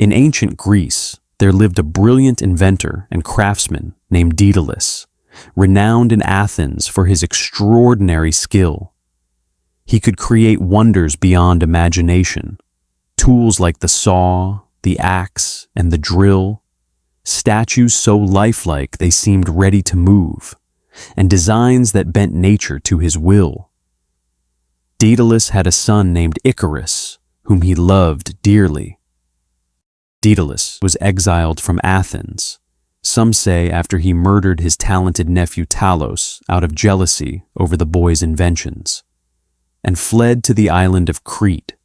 In ancient Greece, there lived a brilliant inventor and craftsman named Daedalus, renowned in Athens for his extraordinary skill. He could create wonders beyond imagination, tools like the saw, the axe, and the drill, statues so lifelike they seemed ready to move, and designs that bent nature to his will. Daedalus had a son named Icarus, whom he loved dearly. Daedalus was exiled from Athens, some say after he murdered his talented nephew Talos out of jealousy over the boy's inventions, and fled to the island of Crete.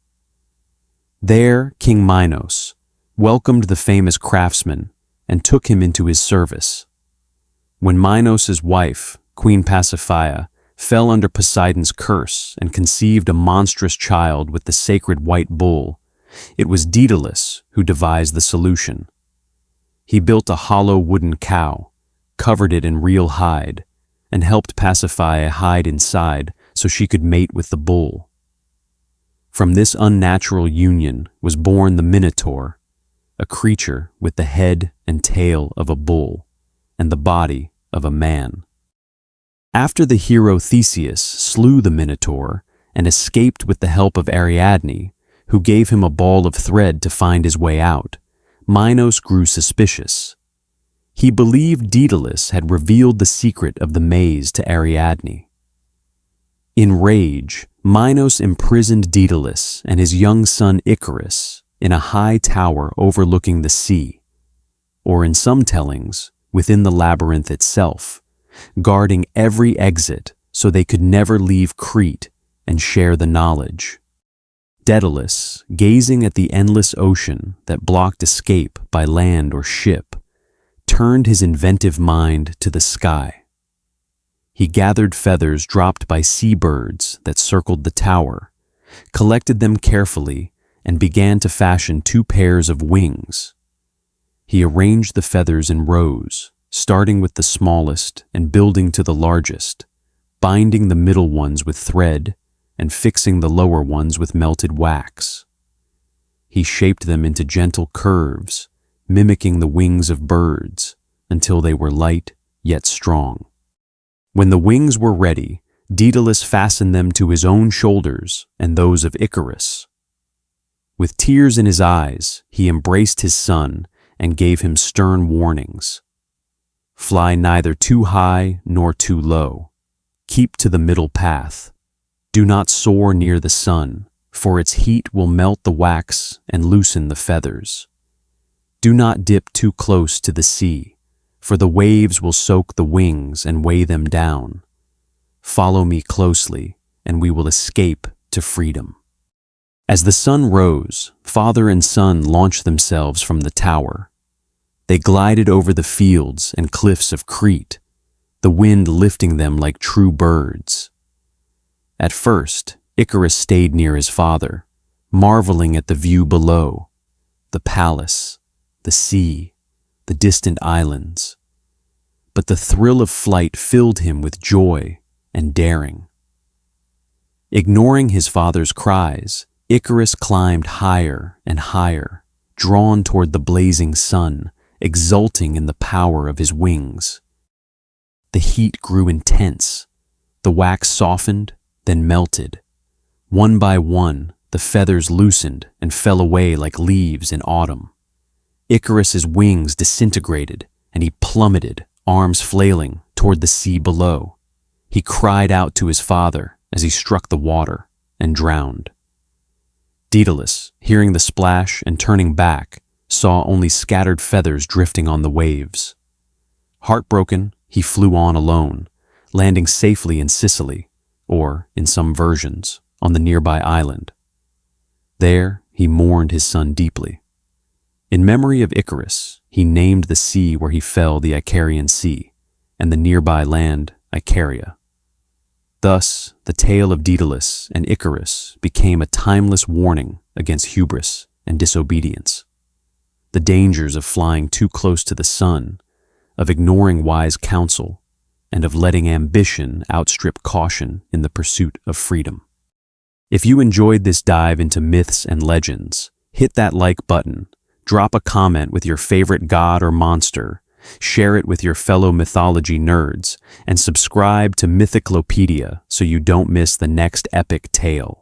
There, King Minos welcomed the famous craftsman and took him into his service. When Minos' wife, Queen Pasiphae, fell under Poseidon's curse and conceived a monstrous child with the sacred white bull, it was Daedalus who devised the solution. He built a hollow wooden cow, covered it in real hide, and helped Pasiphae hide inside so she could mate with the bull. From this unnatural union was born the minotaur, a creature with the head and tail of a bull and the body of a man. After the hero Theseus slew the minotaur and escaped with the help of Ariadne, who gave him a ball of thread to find his way out, Minos grew suspicious. He believed Daedalus had revealed the secret of the maze to Ariadne. In rage, Minos imprisoned Daedalus and his young son Icarus in a high tower overlooking the sea, or in some tellings, within the labyrinth itself, guarding every exit so they could never leave Crete and share the knowledge. Daedalus, gazing at the endless ocean that blocked escape by land or ship, turned his inventive mind to the sky. He gathered feathers dropped by seabirds that circled the tower, collected them carefully, and began to fashion 2 pairs of wings. He arranged the feathers in rows, starting with the smallest and building to the largest, binding the middle ones with thread and fixing the lower ones with melted wax. He shaped them into gentle curves, mimicking the wings of birds, until they were light yet strong. When the wings were ready, Daedalus fastened them to his own shoulders and those of Icarus. With tears in his eyes, he embraced his son and gave him stern warnings. Fly neither too high nor too low. Keep to the middle path. Do not soar near the sun, for its heat will melt the wax and loosen the feathers. Do not dip too close to the sea, for the waves will soak the wings and weigh them down. Follow me closely, and we will escape to freedom. As the sun rose, father and son launched themselves from the tower. They glided over the fields and cliffs of Crete, the wind lifting them like true birds. At first, Icarus stayed near his father, marveling at the view below, the palace, the sea, the distant islands. But the thrill of flight filled him with joy and daring. Ignoring his father's cries, Icarus climbed higher and higher, drawn toward the blazing sun, exulting in the power of his wings. The heat grew intense. The wax softened, then melted. One by one, the feathers loosened and fell away like leaves in autumn. Icarus's wings disintegrated, and he plummeted, arms flailing, toward the sea below. He cried out to his father as he struck the water and drowned. Daedalus, hearing the splash and turning back, saw only scattered feathers drifting on the waves. Heartbroken, he flew on alone, landing safely in Sicily, or, in some versions, on the nearby island. There, he mourned his son deeply. In memory of Icarus, he named the sea where he fell the Icarian Sea, and the nearby land Icaria. Thus, the tale of Daedalus and Icarus became a timeless warning against hubris and disobedience, the dangers of flying too close to the sun, of ignoring wise counsel, and of letting ambition outstrip caution in the pursuit of freedom. If you enjoyed this dive into myths and legends, hit that like button, Drop a comment with your favorite god or monster, share it with your fellow mythology nerds, and subscribe to Mythiclopedia so you don't miss the next epic tale.